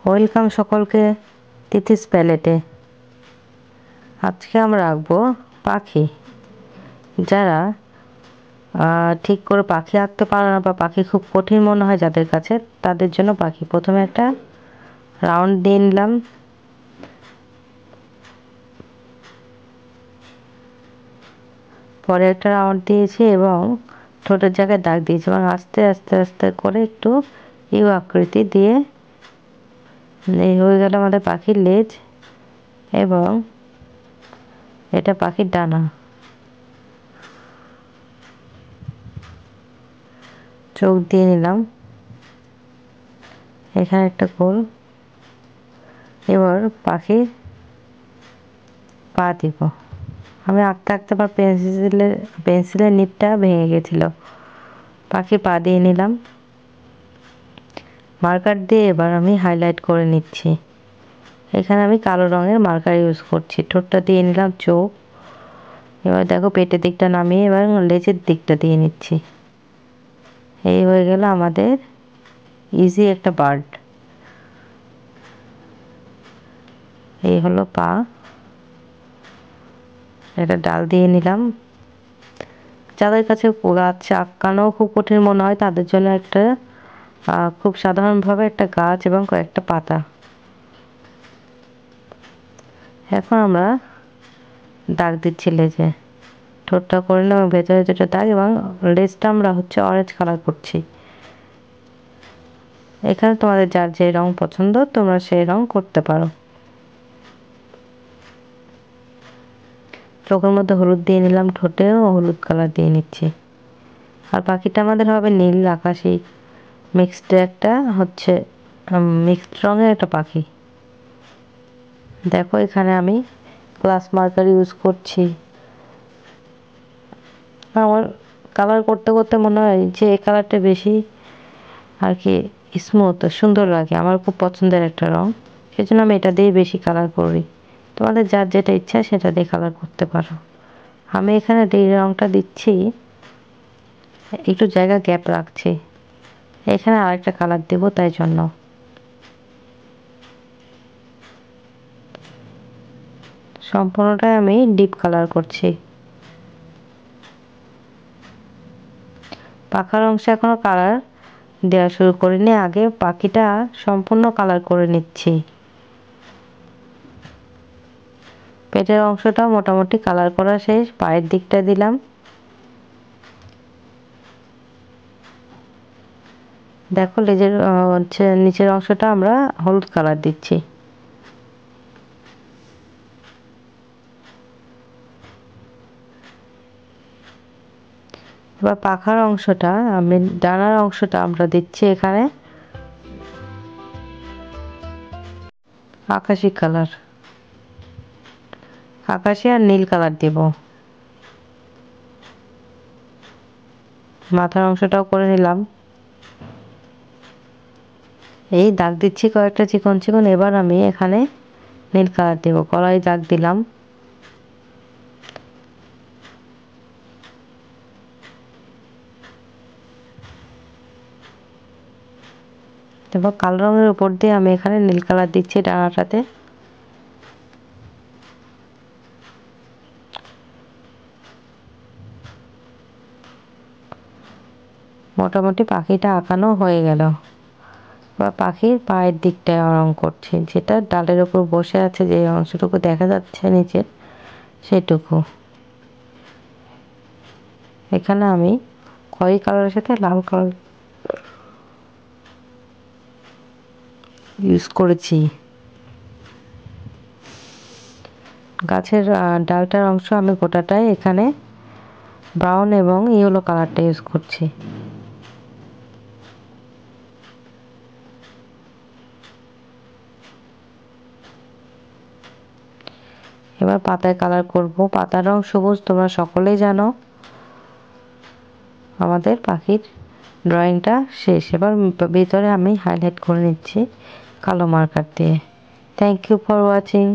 Welcome সকলকে তিথিস প্যালেটে। আজকে আমরা আঁকবো পাখি। যারা ঠিক করে পাখি আঁকতে পারে না বা পাখি খুব কঠিন মনে হয় যাদের কাছে, তাদের জন্য পাখি। প্রথমে একটা রাউন্ড দিয়ে নিলাম, পরে একটা রাউন্ড দিয়েছি এবং ঠোঁটের জায়গায় দাগ দিয়েছি এবং আস্তে আস্তে আস্তে করে একটু ইউ আকৃতি দিয়ে এই হয়ে গেল আমাদের পাখির লেজ এবং এটা পাখির ডানা। চোখ দিয়ে নিলাম, এখানে একটা গোল। এবার পাখির পা দিব। আমি আঁকতে আঁকতে আমার পেন্সিলের নিবটা ভেঙে গেছিল। পাখির পা দিয়ে নিলাম, মার্কার দিয়ে এবার আমি হাইলাইট করে নিচ্ছি। এখানে আমি কালো রঙের মার্কার ইউজ করছি। ঠোঁটটা দিয়ে নিলাম, চোখ। এবার দেখো পেটের দিকটা নামিয়ে এবার লেজের দিকটা দিয়ে নিচ্ছি। এই হয়ে গেল আমাদের ইজি একটা বার্ড। এই হলো পা, এটা ডাল দিয়ে নিলাম। যাদের কাছে গাছ আঁকানো খুব কঠিন মনে হয় তাদের জন্য একটা খুব সাধারণভাবে একটা গাছ এবং কয়েকটা পাতা। এখন আমরা দাগ দিচ্ছি লেজে, ঠোঁটটা করে নিলাম ভেতরে দুটো দাগ এবং লেজটা আমরা অরেঞ্জ কালার করছি। এখানে তোমাদের যার যে রং পছন্দ তোমরা সেই রং করতে পারো। চোখের মধ্যে হলুদ দিয়ে নিলাম, ঠোঁটেও হলুদ কালার দিয়ে নিচ্ছি। আর পাখিটা আমাদের হবে নীল আকাশি মিক্সড, একটা মিক্সড রঙের একটা পাখি। দেখো এখানে আমি গ্লাস মার্কার ইউজ করছি। আমার কালার করতে করতে মনে হয় যে এই কালারটা বেশি আর কি স্মুথ সুন্দর লাগে, আমার খুব পছন্দের একটা রং, সেজন্য আমি এটা দিয়ে বেশি কালার করি। তোমাদের যার যেটা ইচ্ছা সেটা দিয়ে কালার করতে পারো। আমি এখানে এই রংটা দিচ্ছি, একটু জায়গা গ্যাপ রাখছি, এখানে আরেকটা কালার দেব তাই জন্য। সম্পূর্ণটাই আমি ডিপ কালার করছি। পাখার অংশে এখনো কালার দেওয়া শুরু করিনি, আগে পাখিটা সম্পূর্ণ কালার করে নিচ্ছি। পেটের অংশটা মোটামুটি কালার করা শেষ, পায়ের দিকটা দিলাম। দেখো লেজের নিচের অংশটা আমরা হলুদ কালার দিচ্ছি। এবার পাখার অংশটা ডানার অংশটা আমরা দিচ্ছি এখানে আকাশি কালার, আকাশি আর নীল কালার দেব। মাথার অংশটাও করে নিলাম, এই দাগ দিচ্ছি কয়েকটা চিকন চিকন। এবার আমি এখানে নীল কালার দেব, গলায় দাগ দিলাম। এবার কালো রঙের উপর দিয়ে আমি এখানে নীল কালার দিচ্ছি ডানাটাতে। মোটামুটি পাখিটা আঁকানো হয়ে গেল। বা পাখির পায়ের দিকটায় রং করছি, যেটা ডালের উপর বসে আছে, যে অংশটুকু দেখা যাচ্ছে নিচে সেটুকু। এখানে আমি খয়েরি কালারের সাথে লাল কালার ইউজ করেছি। গাছের ডালটার অংশ আমি গোটাটাই এখানে ব্রাউন এবং ইয়েলো কালারটা ইউজ করছি। এবার পাতায় কালার করব, পাতার রং সবুজ, তোমরা সকলেই জানো। আমাদের পাখির ড্রয়িংটা শেষ। এবার ভিতরে আমি হাইলাইট করে নিচ্ছি কালো মার্কার দিয়ে। Thank you for watching.